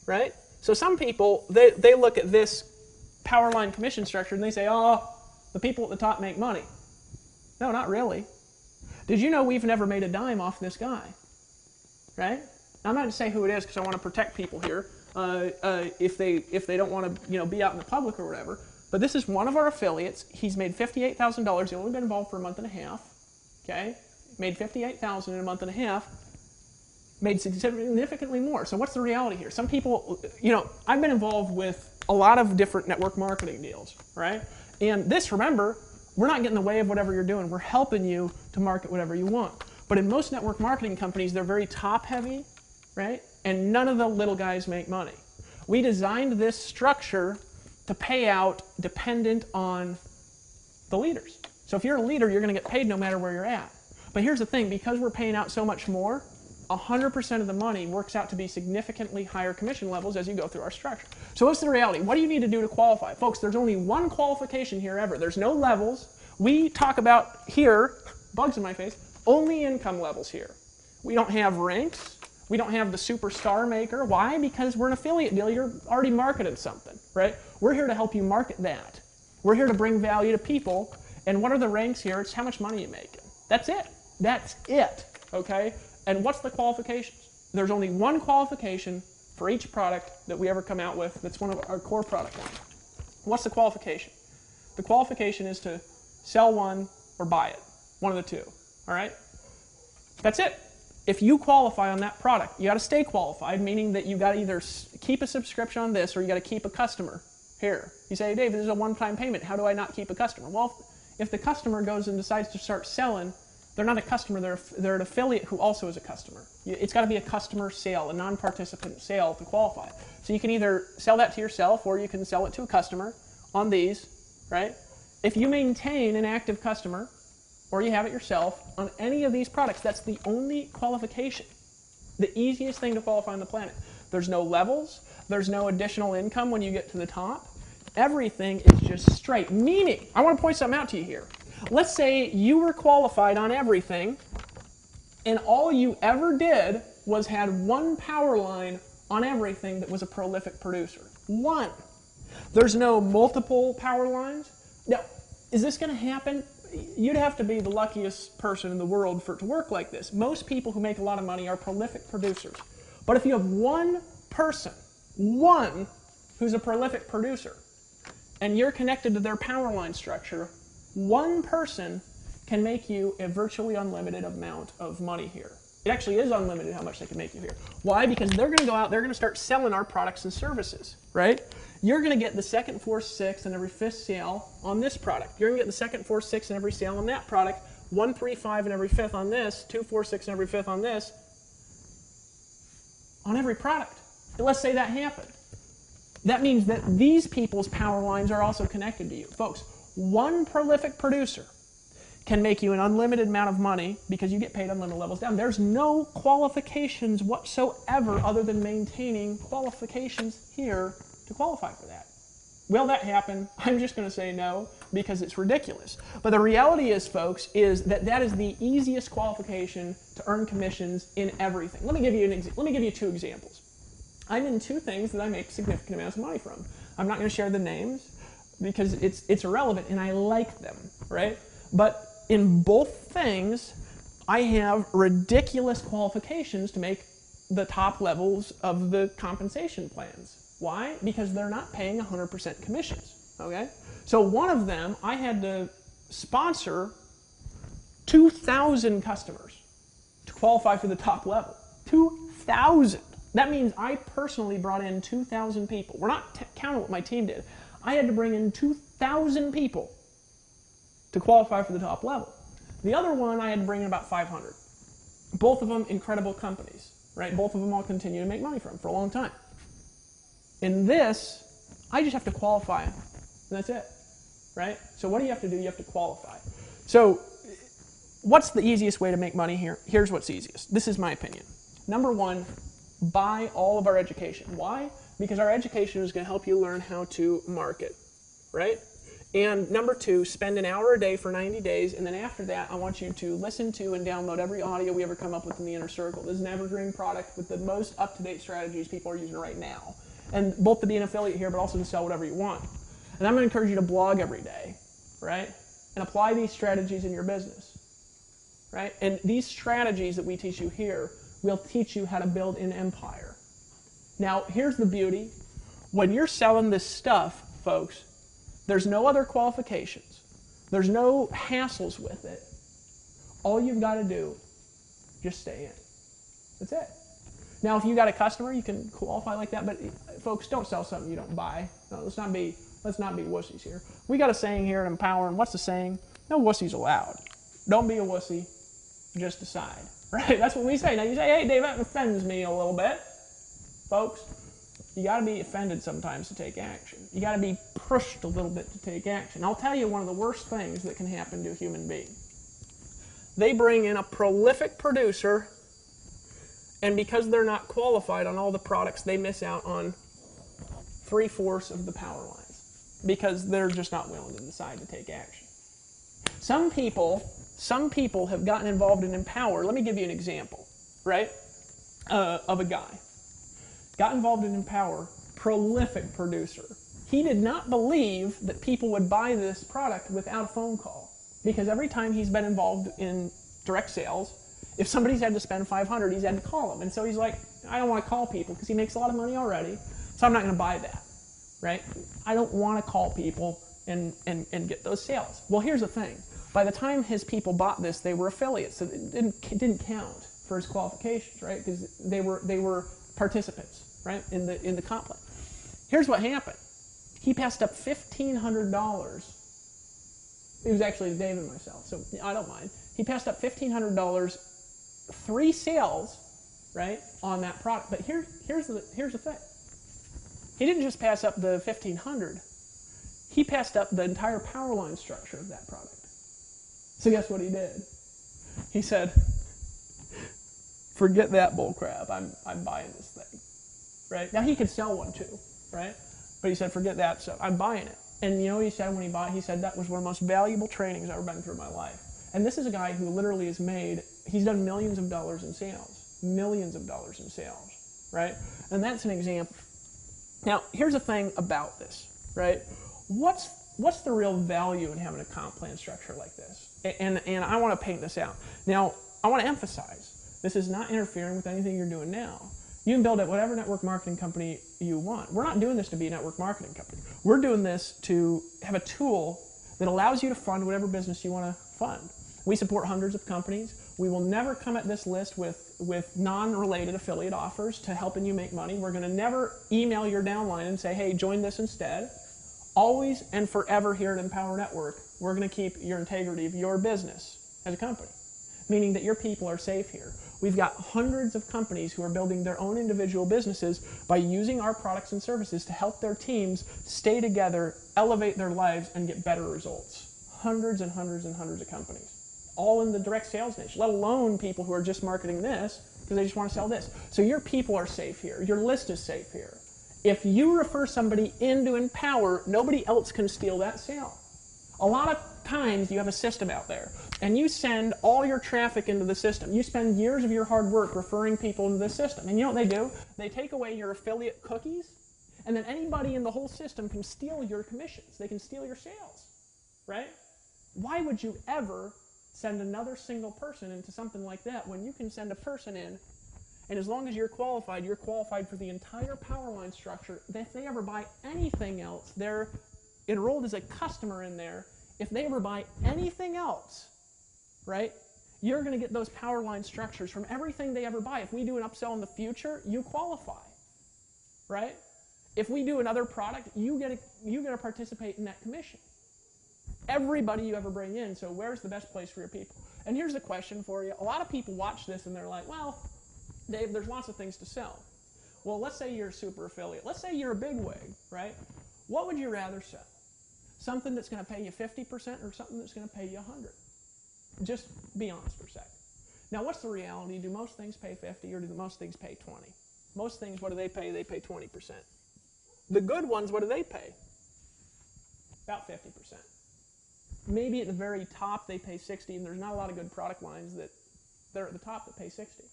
right? So some people, they look at this power line commission structure and they say, oh, the people at the top make money. No, not really. Did you know we've never made a dime off this guy? Right? Now, I'm not going to say who it is because I want to protect people here if they don't want to be out in the public or whatever. But this is one of our affiliates. He's made $58,000. He's only been involved for a month and a half. Okay? Made $58,000 in a month and a half. Made significantly more. So what's the reality here? Some people, I've been involved with a lot of different network marketing deals, right? And this, remember, we're not getting in the way of whatever you're doing. We're helping you to market whatever you want. But in most network marketing companies, they're very top-heavy, right? And none of the little guys make money. We designed this structure to pay out dependent on the leaders. So if you're a leader, you're going to get paid no matter where you're at. But here's the thing. Because we're paying out so much more, 100% of the money works out to be significantly higher commission levels as you go through our structure. So what's the reality? What do you need to do to qualify? Folks, there's only one qualification here ever. There's no levels. We talk about here, bugs in my face, only income levels here. We don't have ranks. We don't have the superstar maker. Why? Because we're an affiliate deal. You're already marketing something, right? We're here to help you market that. We're here to bring value to people. And what are the ranks here? It's how much money you're making. That's it. That's it, okay? And what's the qualifications? There's only one qualification for each product that we ever come out with that's one of our core product lines. What's the qualification? The qualification is to sell one or buy it. One of the two, all right? That's it. If you qualify on that product, you got to stay qualified, meaning that you got to either keep a subscription on this or you got to keep a customer here. You say, hey, Dave, this is a one-time payment. How do I not keep a customer? Well, if the customer goes and decides to start selling, they're not a customer, they're an affiliate who also is a customer. It's got to be a customer sale, a non-participant sale to qualify. So you can either sell that to yourself or you can sell it to a customer on these, right? If you maintain an active customer or you have it yourself on any of these products, that's the only qualification. The easiest thing to qualify on the planet. There's no levels, there's no additional income when you get to the top. Everything is just straight. Meaning, I want to point something out to you here. Let's say you were qualified on everything, and all you ever did was had one power line on everything that was a prolific producer. One. There's no multiple power lines. Now, is this going to happen? You'd have to be the luckiest person in the world for it to work like this. Most people who make a lot of money are prolific producers. But if you have one person, one who's a prolific producer, and you're connected to their power line structure, one person can make you a virtually unlimited amount of money here. It actually is unlimited how much they can make you here. Why? Because they're going to go out, they're going to start selling our products and services, right? You're going to get the second, fourth, sixth, and every fifth sale on this product. You're going to get the second, fourth, sixth, and every sale on that product. 1, 3, 5, and every fifth on this. 2, 4, 6, and every fifth on this. On every product. And let's say that happened. That means that these people's power lines are also connected to you. Folks, one prolific producer can make you an unlimited amount of money because you get paid unlimited levels down. There's no qualifications whatsoever other than maintaining qualifications here to qualify for that. Will that happen? I'm just going to say no because it's ridiculous. But the reality is, folks, is that that is the easiest qualification to earn commissions in everything. Let me give you 2 examples. I'm in 2 things that I make significant amounts of money from. I'm not going to share the names because it's irrelevant and I like them, right? But in both things, I have ridiculous qualifications to make the top levels of the compensation plans. Why? Because they're not paying 100% commissions, okay? So one of them, I had to sponsor 2,000 customers to qualify for the top level. 2,000. That means I personally brought in 2,000 people. We're not counting what my team did. I had to bring in 2,000 people to qualify for the top level. The other one, I had to bring in about 500. Both of them incredible companies, right? Both of them I'll continue to make money from for a long time. In this, I just have to qualify, and that's it, right? So what do you have to do? You have to qualify. So what's the easiest way to make money here? Here's what's easiest. This is my opinion. Number 1, buy all of our education. Why? Because our education is going to help you learn how to market, right? And number 2, spend an hour a day for 90 days, and then after that, I want you to listen to and download every audio we ever come up with in the Inner Circle. This is an evergreen product with the most up-to-date strategies people are using right now. And both to be an affiliate here, but also to sell whatever you want. And I'm going to encourage you to blog every day, right? And apply these strategies in your business, right? And these strategies that we teach you here will teach you how to build an empire. Now, here's the beauty. When you're selling this stuff, folks, there's no other qualifications. There's no hassles with it. All you've got to do, just stay in. That's it. Now, if you got a customer, you can qualify like that, but folks, don't sell something you don't buy. No, let's not be wussies here. We got a saying here at Empower, and what's the saying? No wussies allowed. Don't be a wussy, just decide. Right? That's what we say. Now you say, hey, Dave, that offends me a little bit. Folks, you got to be offended sometimes to take action. You got to be pushed a little bit to take action. I'll tell you one of the worst things that can happen to a human being. They bring in a prolific producer, and because they're not qualified on all the products, they miss out on 3/4 of the power lines because they're just not willing to decide to take action. Some people have gotten involved in Empower. Let me give you an example, right, of a guy. Got involved in Empower, prolific producer. He did not believe that people would buy this product without a phone call because every time he's been involved in direct sales, if somebody's had to spend $500, he's had to call them. And so he's like, I don't want to call people because he makes a lot of money already, so I'm not going to buy that, right? I don't want to call people and get those sales. Well, here's the thing. By the time his people bought this, they were affiliates, so it didn't count for his qualifications, right? Because they were participants, right, in the comp plan. Here's what happened. He passed up $1,500. It was actually Dave and myself, so I don't mind. He passed up $1,500, 3 sales, right, on that product. But here's the thing. He didn't just pass up the $1,500. He passed up the entire power line structure of that product. So guess what he did? He said, forget that bull crap. I'm buying this thing. Right? Now he could sell one too, right? But he said, forget that stuff. I'm buying it. And you know what he said when he bought it? He said, that was one of the most valuable trainings I've ever been through in my life. And this is a guy who literally has made, he's done millions of dollars in sales. Millions of dollars in sales, right? And that's an example. Now, here's the thing about this, right? What's the real value in having a comp plan structure like this? And I want to paint this out. Now, I want to emphasize, this is not interfering with anything you're doing now. You can build at whatever network marketing company you want. We're not doing this to be a network marketing company. We're doing this to have a tool that allows you to fund whatever business you want to fund. We support hundreds of companies. We will never come at this list with non-related affiliate offers to helping you make money. We're going to never email your downline and say, hey, join this instead. Always and forever here at Empower Network, we're going to keep your integrity of your business as a company, meaning that your people are safe here. We've got hundreds of companies who are building their own individual businesses by using our products and services to help their teams stay together, elevate their lives, and get better results. Hundreds and hundreds and hundreds of companies, all in the direct sales niche, let alone people who are just marketing this because they just want to sell this. So your people are safe here. Your list is safe here. If you refer somebody into Empower, nobody else can steal that sale. A lot of times you have a system out there and you send all your traffic into the system. You spend years of your hard work referring people into the system. And you know what they do? They take away your affiliate cookies, and then anybody in the whole system can steal your commissions. They can steal your sales, right? Why would you ever send another single person into something like that when you can send a person in, and as long as you're qualified for the entire power line structure. If they ever buy anything else, they're enrolled as a customer in there. If they ever buy anything else, right, you're going to get those power line structures from everything they ever buy. If we do an upsell in the future, you qualify, right? If we do another product, you get to participate in that commission. Everybody you ever bring in, so where's the best place for your people? And here's the question for you. A lot of people watch this and they're like, well, Dave, there's lots of things to sell. Well, let's say you're a super affiliate. Let's say you're a bigwig, right? What would you rather sell? Something that's going to pay you 50% or something that's going to pay you 100? Just be honest for a second. Now, what's the reality? Do most things pay 50 or do most things pay 20? Most things, what do they pay? They pay 20%. The good ones, what do they pay? About 50%. Maybe at the very top they pay 60, and there's not a lot of good product lines that they're at the top that pay 60.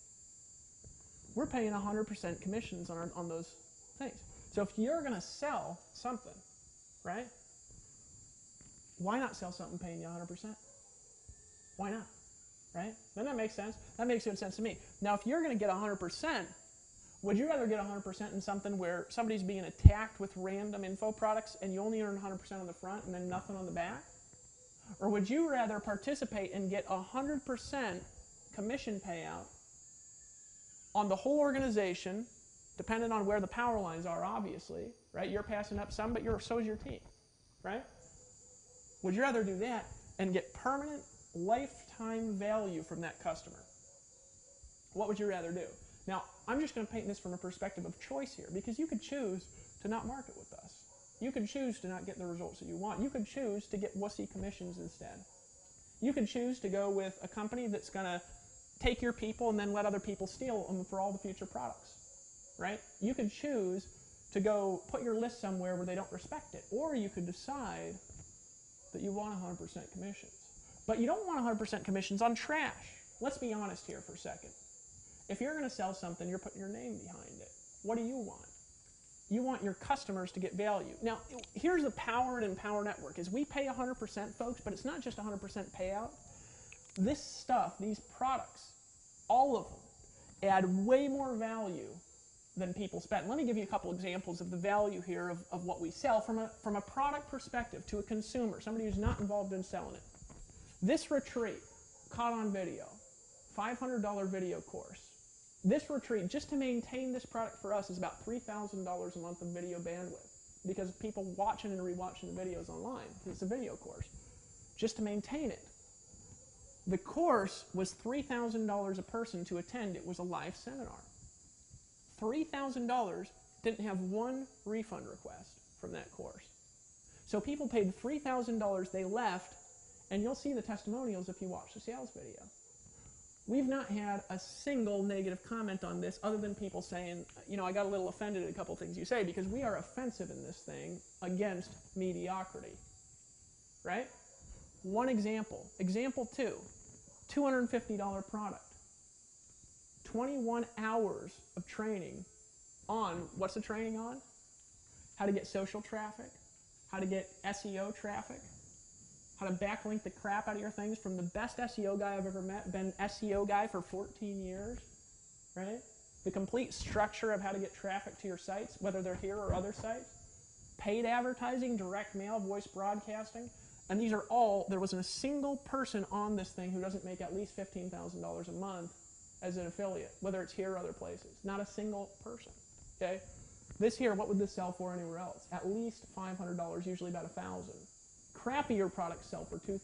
We're paying 100% commissions on those things. So if you're going to sell something, right, why not sell something paying you 100%? Why not, right? Doesn't that make sense? That makes good sense to me. Now, if you're going to get 100%, would you rather get 100% in something where somebody's being attacked with random info products and you only earn 100% on the front and then nothing on the back? Or would you rather participate and get 100% commission payout on the whole organization, depending on where the power lines are, obviously, right? You're passing up some, but so is your team, right? Would you rather do that and get permanent lifetime value from that customer? What would you rather do? Now, I'm just going to paint this from a perspective of choice here, because you could choose to not market with us. You could choose to not get the results that you want. You could choose to get wussy commissions instead. You could choose to go with a company that's going to take your people and then let other people steal them for all the future products, right? You could choose to go put your list somewhere where they don't respect it, or you could decide that you want 100% commissions. But you don't want 100% commissions on trash. Let's be honest here for a second. If you're going to sell something, you're putting your name behind it. What do you want? You want your customers to get value. Now, here's the power in Empower Network, is we pay 100%, folks, but it's not just 100% payout. This stuff, these products, all of them, add way more value than people spend. Let me give you a couple examples of the value here of what we sell from a product perspective to a consumer, somebody who's not involved in selling it. This retreat, caught on video, $500 video course. This retreat, just to maintain this product for us, is about $3,000 a month of video bandwidth, because people watching and rewatching the videos online. It's a video course. Just to maintain it. The course was $3,000 a person to attend. It was a live seminar. $3,000, didn't have one refund request from that course. So people paid $3,000, they left, and you'll see the testimonials if you watch the sales video. We've not had a single negative comment on this other than people saying, you know, I got a little offended at a couple things you say because we are offensive in this thing against mediocrity, right? One example. Example 2, $250 product. 21 hours of training on, what's the training on? How to get social traffic, how to get SEO traffic, how to backlink the crap out of your things from the best SEO guy I've ever met, been SEO guy for 14 years, right? The complete structure of how to get traffic to your sites, whether they're here or other sites. Paid advertising, direct mail, voice broadcasting. And these are all, there wasn't a single person on this thing who doesn't make at least $15,000 a month as an affiliate, whether it's here or other places. Not a single person, okay? This here, what would this sell for anywhere else? At least $500, usually about $1,000. Crappier products sell for $2,000.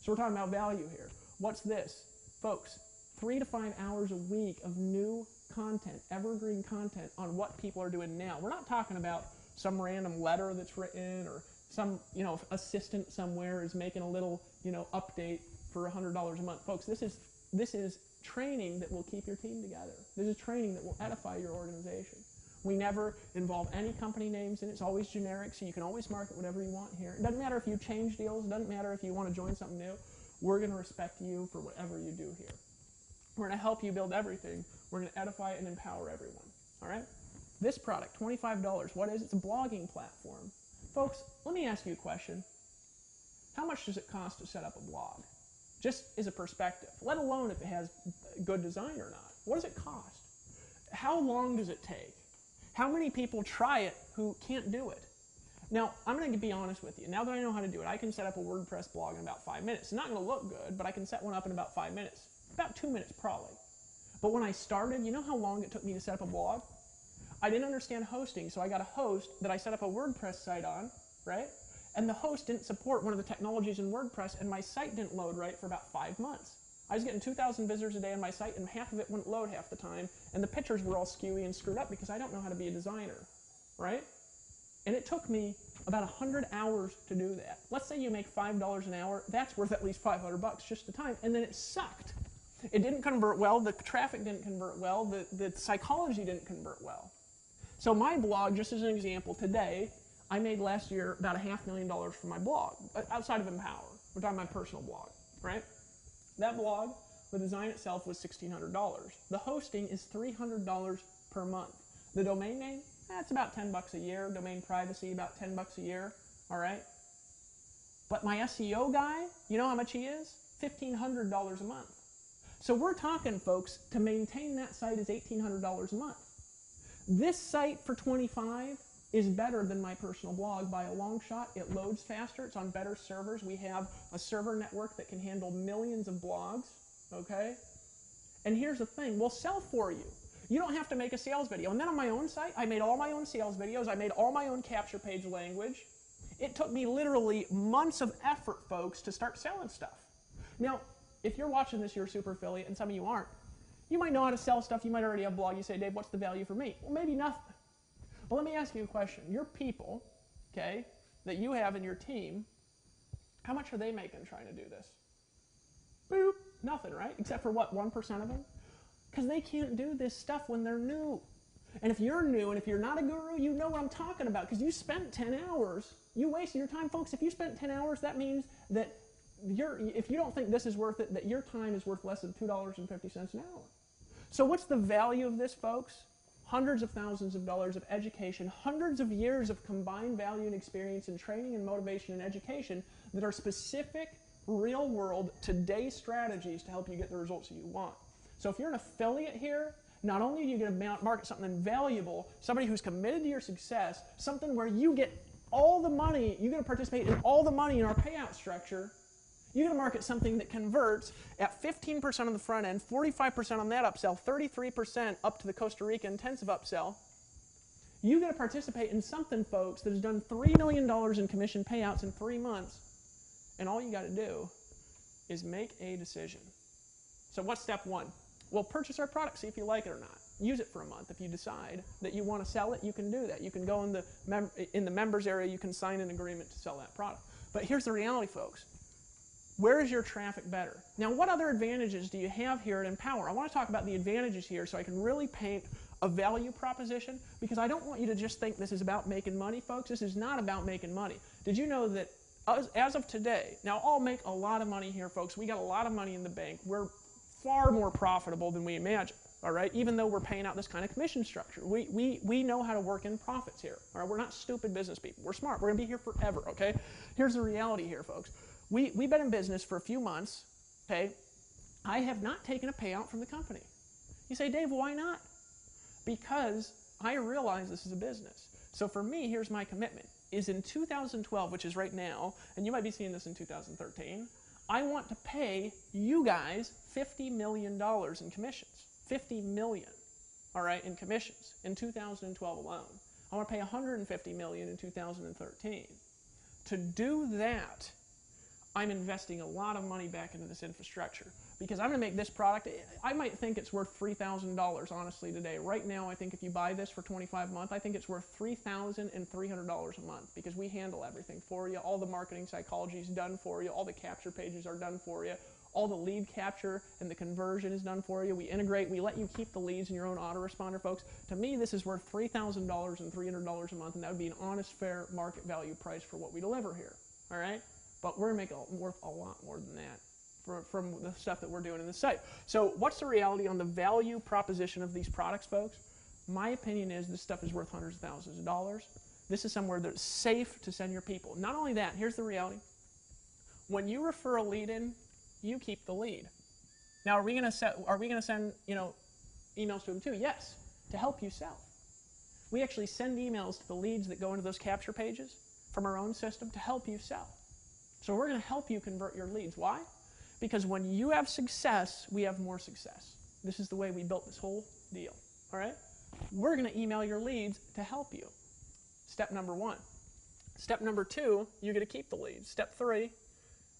So we're talking about value here. What's this? Folks, 3 to 5 hours a week of new content, evergreen content on what people are doing now. We're not talking about some random letter that's written or some, you know, assistant somewhere is making a little, you know, update for $100 a month. Folks, this is training that will keep your team together. This is training that will edify your organization. We never involve any company names in it. It's always generic, so you can always market whatever you want here. It doesn't matter if you change deals. It doesn't matter if you want to join something new. We're going to respect you for whatever you do here. We're going to help you build everything. We're going to edify and empower everyone. All right? This product, $25. What is it? It's a blogging platform. Folks, let me ask you a question. How much does it cost to set up a blog? Just as a perspective, let alone if it has good design or not. What does it cost? How long does it take? How many people try it who can't do it? Now, I'm going to be honest with you. Now that I know how to do it, I can set up a WordPress blog in about 5 minutes. It's not going to look good, but I can set one up in about 5 minutes. About 2 minutes, probably. But when I started, you know how long it took me to set up a blog? I didn't understand hosting, so I got a host that I set up a WordPress site on, right? And the host didn't support one of the technologies in WordPress, and my site didn't load right for about 5 months. I was getting 2,000 visitors a day on my site, and half of it wouldn't load half the time, and the pictures were all skewy and screwed up because I don't know how to be a designer, right? And it took me about 100 hours to do that. Let's say you make $5 an hour, that's worth at least $500 just the time, and then it sucked. It didn't convert well, the traffic didn't convert well, the psychology didn't convert well. So my blog, just as an example, today, I made last year about $500,000 from my blog, outside of Empower. We're talking my personal blog, right? That blog, the design itself was $1,600. The hosting is $300 per month. The domain name, that's about $10 a year. Domain privacy, about $10 a year, all right? But my SEO guy, you know how much he is? $1,500 a month. So we're talking, folks, to maintain that site is $1,800 a month. This site for $25 is better than my personal blog by a long shot. It loads faster. It's on better servers. We have a server network that can handle millions of blogs, okay? And here's the thing. We'll sell for you. You don't have to make a sales video. And then on my own site, I made all my own sales videos. I made all my own capture page language. It took me literally months of effort, folks, to start selling stuff. Now, if you're watching this, you're a super affiliate, and some of you aren't. You might know how to sell stuff. You might already have a blog. You say, Dave, what's the value for me? Well, maybe nothing. But let me ask you a question. Your people, okay, that you have in your team, how much are they making trying to do this? Boop. Nothing, right? Except for what, 1% of them? Because they can't do this stuff when they're new. And if you're new and if you're not a guru, you know what I'm talking about because you spent 10 hours. You wasted your time. Folks, if you spent 10 hours, that means that if you don't think this is worth it, that your time is worth less than $2.50 an hour. So what's the value of this, folks? Hundreds of thousands of dollars of education, hundreds of years of combined value and experience in training and motivation and education that are specific, real-world, today strategies to help you get the results that you want. So if you're an affiliate here, not only are you going to market something valuable, somebody who's committed to your success, something where you get all the money, you're going to participate in all the money in our payout structure, you're going to market something that converts at 15% on the front end, 45% on that upsell, 33% up to the Costa Rica intensive upsell. You're going to participate in something, folks, that has done $3 million in commission payouts in 3 months. And all you got to do is make a decision. So what's step 1? Well, purchase our product, see if you like it or not. Use it for a month. If you decide that you want to sell it, you can do that. You can go in the members area, you can sign an agreement to sell that product. But here's the reality, folks. Where is your traffic better? Now, what other advantages do you have here at Empower? I want to talk about the advantages here so I can really paint a value proposition, because I don't want you to just think this is about making money, folks. This is not about making money. Did you know that as of today, now I'll make a lot of money here, folks. We got a lot of money in the bank. We're far more profitable than we imagined, all right? Even though we're paying out this kind of commission structure. We know how to work in profits here, all right? We're not stupid business people. We're smart. We're going to be here forever, okay? Here's the reality here, folks. We've been in business for a few months, okay? I have not taken a payout from the company. You say, Dave, why not? Because I realize this is a business. So for me, here's my commitment, is in 2012, which is right now, and you might be seeing this in 2013, I want to pay you guys $50 million in commissions. $50 million, all right, in commissions in 2012 alone. I want to pay $150 million in 2013. To do that, I'm investing a lot of money back into this infrastructure, because I'm going to make this product, I might think it's worth $3,000 honestly today. Right now, I think if you buy this for 25 months, I think it's worth $3,300 a month, because we handle everything for you. All the marketing psychology is done for you. All the capture pages are done for you. All the lead capture and the conversion is done for you. We integrate, we let you keep the leads in your own autoresponder, folks. To me, this is worth $3,000 and $300 a month, and that would be an honest, fair market value price for what we deliver here, all right? But we're going to make worth a lot more than that from the stuff that we're doing in the site. So what's the reality on the value proposition of these products, folks? My opinion is this stuff is worth hundreds of thousands of dollars. This is somewhere that's safe to send your people. Not only that, here's the reality. When you refer a lead in, you keep the lead. Now, are we going to send, emails to them too? Yes, to help you sell. We actually send emails to the leads that go into those capture pages from our own system to help you sell. So we're going to help you convert your leads. Why? Because when you have success, we have more success. This is the way we built this whole deal, all right? We're going to email your leads to help you. Step number 1. Step number 2, you get to keep the leads. Step 3,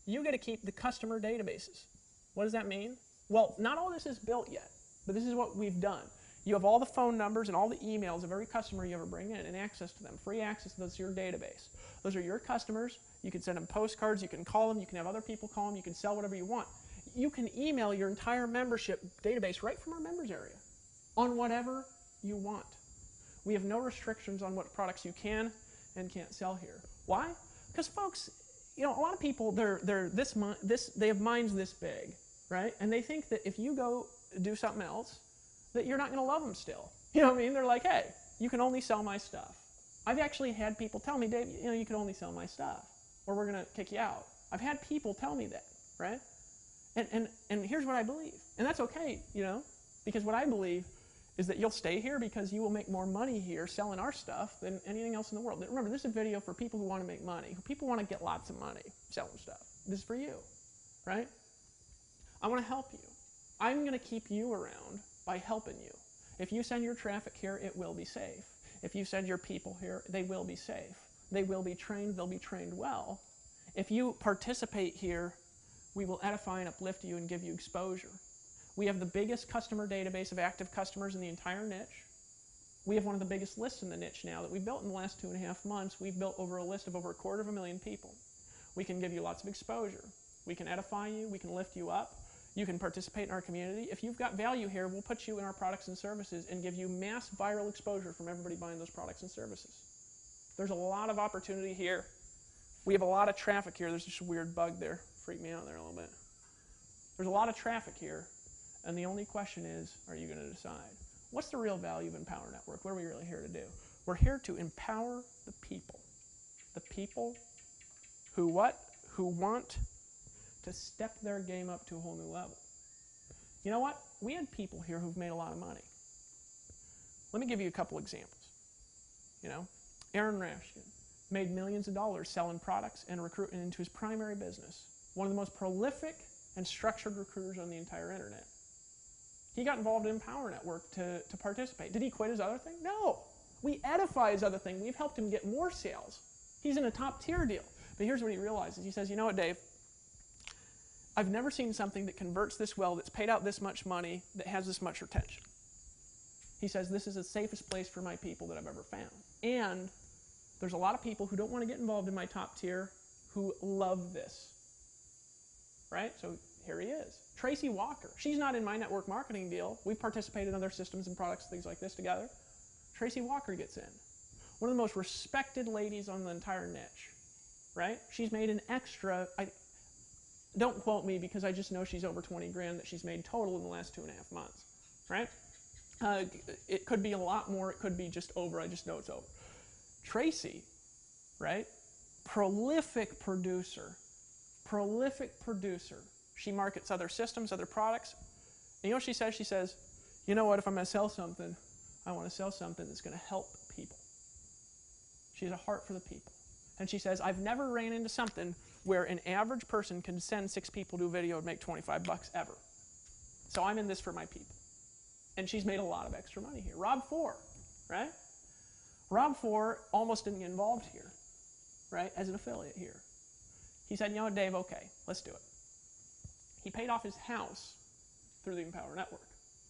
you get to keep the customer databases. What does that mean? Well, not all this is built yet, but this is what we've done. You have all the phone numbers and all the emails of every customer you ever bring in and access to them. Free access to your database. Those are your customers. You can send them postcards. You can call them. You can have other people call them. You can sell whatever you want. You can email your entire membership database right from our members area on whatever you want. We have no restrictions on what products you can and can't sell here. Why? Because folks, a lot of people, they have minds this big, right? And they think that if you go do something else, that you're not going to love them still. You know what I mean? They're like, hey, you can only sell my stuff. I've actually had people tell me, Dave, you can only sell my stuff, or we're going to kick you out. I've had people tell me that, right? And here's what I believe. And that's okay, because what I believe is that you'll stay here because you will make more money here selling our stuff than anything else in the world. Remember, this is a video for people who want to make money, people want to get lots of money selling stuff. This is for you, right? I want to help you. I'm going to keep you around by helping you. If you send your traffic here, it will be safe. If you send your people here, they will be safe. They will be trained. They'll be trained well. If you participate here, we will edify and uplift you and give you exposure. We have the biggest customer database of active customers in the entire niche. We have one of the biggest lists in the niche now that we've built in the last 2.5 months. We've built over a list of over 250,000 people. We can give you lots of exposure. We can edify you. We can lift you up. You can participate in our community. If you've got value here, we'll put you in our products and services and give you mass viral exposure from everybody buying those products and services. There's a lot of opportunity here. We have a lot of traffic here. There's just a weird bug there. Freaked me out there a little bit. There's a lot of traffic here, and the only question is, are you going to decide? What's the real value of Empower Network? What are we really here to do? We're here to empower the people. The people who what? Who want to step their game up to a whole new level. You know what? We had people here who've made a lot of money. Let me give you a couple examples. Aaron Rashkin made millions of dollars selling products and recruiting into his primary business. One of the most prolific and structured recruiters on the entire internet. He got involved in Empower Network to participate. Did he quit his other thing? No. We edify his other thing. We've helped him get more sales. He's in a top tier deal. But here's what he realizes. He says, you know what, Dave? I've never seen something that converts this well, that's paid out this much money, that has this much retention. He says, this is the safest place for my people that I've ever found. And there's a lot of people who don't want to get involved in my top tier who love this. right? So here he is. Tracy Walker. She's not in my network marketing deal. We've participated in other systems and products, things like this together. Tracy Walker gets in. One of the most respected ladies on the entire niche, right? She's made an extra, don't quote me because I just know she's over 20 grand that she's made total in the last 2.5 months, right? It could be a lot more. It could be just over. I just know it's over. Tracy, right? Prolific producer. She markets other systems, other products. And you know what she says? She says, you know what, if I'm going to sell something, I want to sell something that's going to help people. She has a heart for the people. And she says, I've never ran into something where an average person can send 6 people to a video and make 25 bucks ever. So I'm in this for my people. And she's made a lot of extra money here. Rob Four, right? Rob Four almost didn't get involved here, right, as an affiliate here. He said, you know what, Dave, okay, let's do it. He paid off his house through the Empower Network.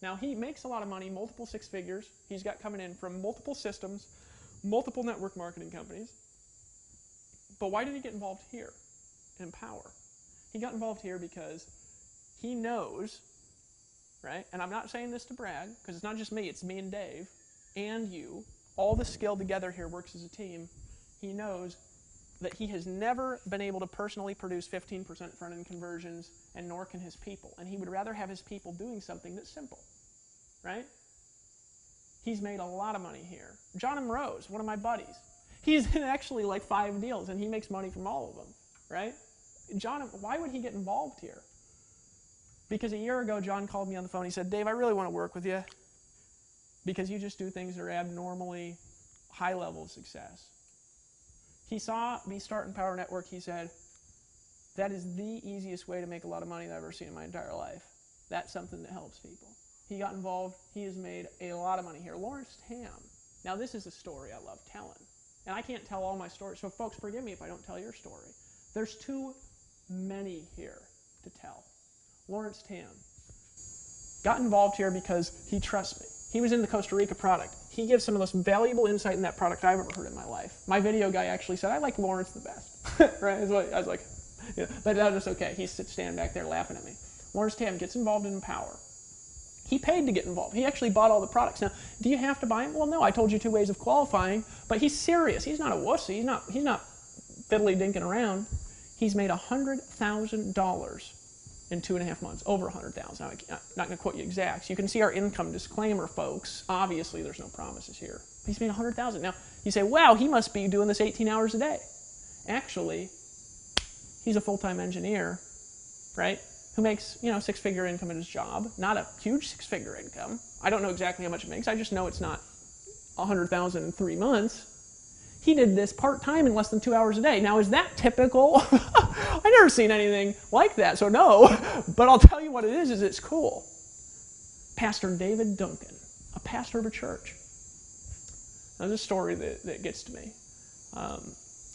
Now, he makes a lot of money, multiple 6 figures. He's got coming in from multiple systems, multiple network marketing companies. But why did he get involved here in Empower? He got involved here because he knows, right, and I'm not saying this to brag, because it's not just me, it's me and Dave, and you. All the skill together here works as a team. He knows that he has never been able to personally produce 15% front-end conversions, and nor can his people. And he would rather have his people doing something that's simple, right? He's made a lot of money here. John M. Rose, one of my buddies, he's in actually like 5 deals, and he makes money from all of them, right? John, why would he get involved here? Because a year ago, John called me on the phone. He said, Dave, I really want to work with you because you just do things that are abnormally high level of success. He saw me start Empower Network. He said, that is the easiest way to make a lot of money that I've ever seen in my entire life. That's something that helps people. He got involved. He has made a lot of money here. Lawrence Tam. Now, this is a story I love telling. And I can't tell all my stories, so folks, forgive me if I don't tell your story. There's too many here to tell. Lawrence Tam got involved here because he trusts me. He was in the Costa Rica product. He gives some of the most valuable insight in that product I've ever heard in my life. My video guy actually said, I like Lawrence the best. Right? I was like, yeah. But that was okay. He's standing back there laughing at me. Lawrence Tam gets involved in Empower. He paid to get involved. He actually bought all the products. Now, do you have to buy them? Well, no. I told you 2 ways of qualifying, but he's serious. He's not a wussy. He's not fiddly dinking around. He's made $100,000 in 2.5 months, over 100,000. I'm not going to quote you exacts. You can see our income disclaimer, folks. Obviously, there's no promises here. He's made 100,000. Now, you say, wow, he must be doing this 18 hours a day. Actually, he's a full-time engineer, right, who makes, 6-figure income at his job. Not a huge 6-figure income. I don't know exactly how much it makes. I just know it's not 100,000 in 3 months. He did this part-time in less than 2 hours a day. Now, is that typical? I've never seen anything like that, so no. But I'll tell you what it is it's cool. Pastor David Duncan, a pastor of a church. Now, there's a story that gets to me.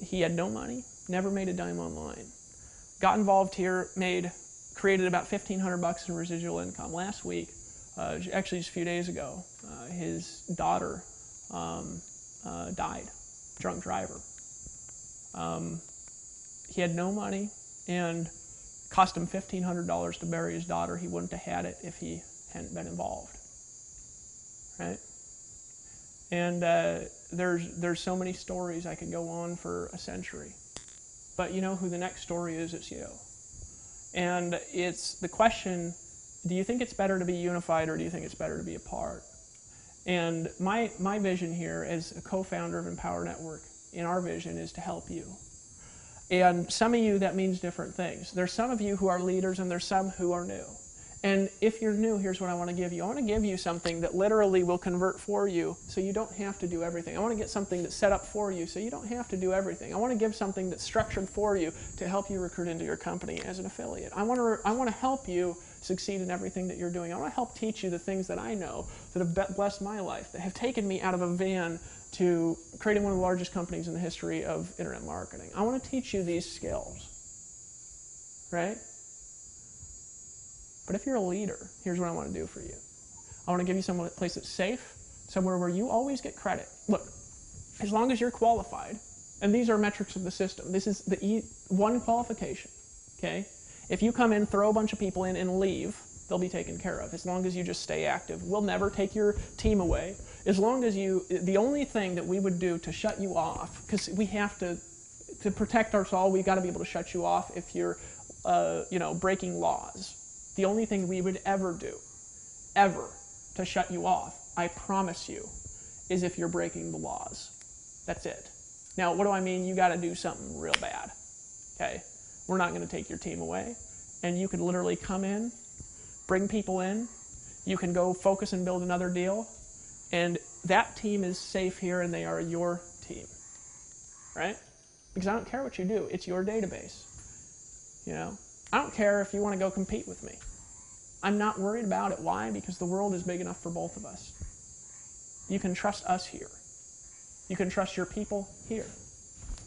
He had no money, never made a dime online. Got involved here, created about $1,500 in residual income. Last week, actually just a few days ago, his daughter died. Drunk driver. He had no money and cost him $1,500 to bury his daughter. He wouldn't have had it if he hadn't been involved, right? And there's so many stories. I could go on for a century, but you know who the next story is? It's you. And it's the question: do you think it's better to be unified, or do you think it's better to be apart? And my vision here as a co-founder of Empower Network, in our vision, is to help you. And some of you, that means different things. There's some of you who are leaders, and there's some who are new. And if you're new, here's what I want to give you. I want to give you something that literally will convert for you, so you don't have to do everything. I want to get something that's set up for you, so you don't have to do everything. I want to give something that's structured for you to help you recruit into your company as an affiliate. I want to help you succeed in everything that you're doing. I want to help teach you the things that I know that have blessed my life, that have taken me out of a van to creating one of the largest companies in the history of internet marketing. I want to teach you these skills, right? But if you're a leader, here's what I want to do for you. I want to give you a place that's safe, somewhere where you always get credit. Look, as long as you're qualified, and these are metrics of the system. This is the one qualification, okay? If you come in, throw a bunch of people in, and leave, they'll be taken care of, as long as you just stay active. We'll never take your team away. As long as the only thing that we would do to shut you off, because we have to protect us all, we've got to be able to shut you off if you're, breaking laws. The only thing we would ever do, ever, to shut you off, I promise you, is if you're breaking the laws. That's it. Now, what do I mean? You got to do something real bad, okay? We're not going to take your team away, and you can literally come in, bring people in, you can go focus and build another deal, and that team is safe here and they are your team, right? Because I don't care what you do, it's your database, I don't care if you want to go compete with me. I'm not worried about it. Why? Because the world is big enough for both of us. You can trust us here. You can trust your people here.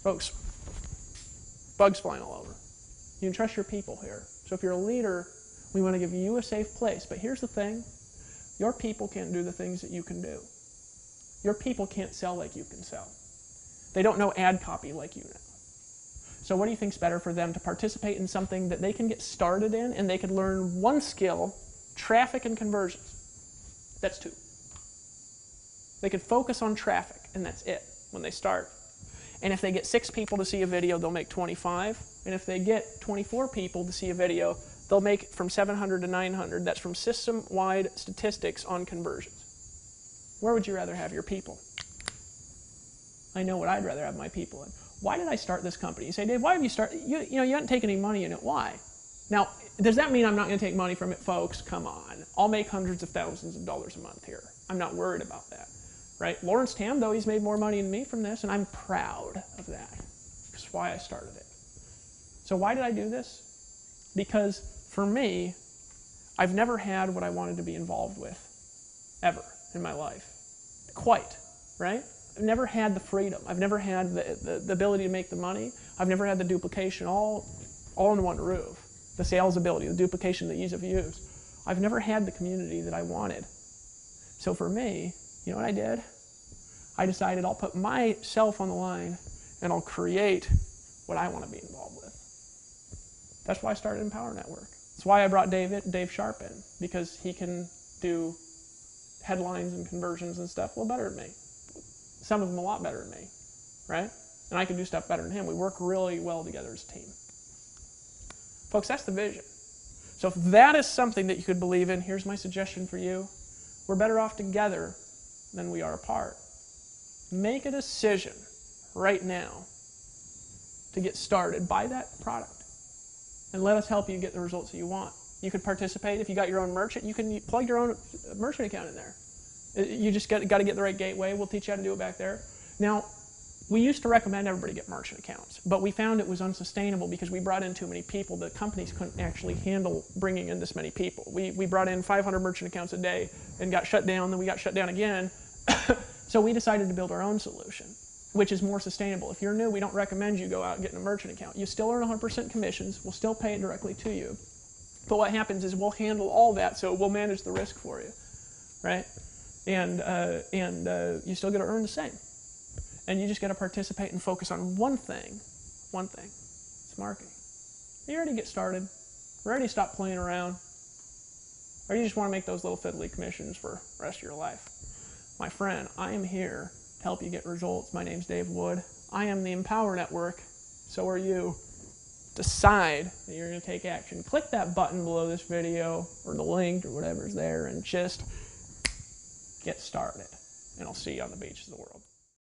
Folks, bugs flying all over. You can trust your people here. So if you're a leader, we want to give you a safe place. But here's the thing. Your people can't do the things that you can do. Your people can't sell like you can sell. They don't know ad copy like you know. So what do you think's better for them? To participate in something that they can get started in and they can learn one skill, traffic and conversions. That's 2. They could focus on traffic, and that's it when they start. And if they get 6 people to see a video, they'll make 25. And if they get 24 people to see a video, they'll make from 700 to 900. That's from system-wide statistics on conversions. Where would you rather have your people? I know what I'd rather have my people in. Why did I start this company? You say, Dave, why have you started? You haven't taken any money in it. Why? Now, does that mean I'm not going to take money from it? Folks, come on. I'll make hundreds of thousands of dollars a month here. I'm not worried about that, right? Lawrence Tam, though, he's made more money than me from this, and I'm proud of that. That's why I started it. So why did I do this? Because for me, I've never had what I wanted to be involved with, ever, in my life. Quite, right? I've never had the freedom. I've never had the ability to make the money. I've never had the duplication all under one roof. The sales ability, the duplication, the ease of use. I've never had the community that I wanted. So for me, you know what I did? I decided I'll put myself on the line and I'll create what I want to be involved with. That's why I started Empower Network. That's why I brought Dave Sharp in, because he can do headlines and conversions and stuff better than me. Some of them a lot better than me, right? And I can do stuff better than him. We work really well together as a team. Folks, that's the vision. So if that is something that you could believe in, here's my suggestion for you. We're better off together than we are apart. Make a decision right now to get started. Buy that product and let us help you get the results that you want. You could participate. If you got your own merchant, you can plug your own merchant account in there. You just got to get the right gateway. We'll teach you how to do it back there. Now, we used to recommend everybody get merchant accounts, but we found it was unsustainable because we brought in too many people. The companies couldn't actually handle bringing in this many people. We brought in 500 merchant accounts a day and got shut down, then we got shut down again. So we decided to build our own solution, which is more sustainable. If you're new, we don't recommend you go out and get a merchant account. You still earn 100% commissions. We'll still pay it directly to you. But what happens is we'll handle all that, so we'll manage the risk for you, right? And you still get to earn the same. And you just got to participate and focus on one thing. It's marketing. Are you ready to get started? Ready to stop playing around? Or you just want to make those little fiddly commissions for the rest of your life? My friend, I am here to help you get results. My name's Dave Wood. I am the Empower Network. So are you. Decide that you're going to take action. Click that button below this video or the link or whatever's there and just get started. And I'll see you on the beaches of the world.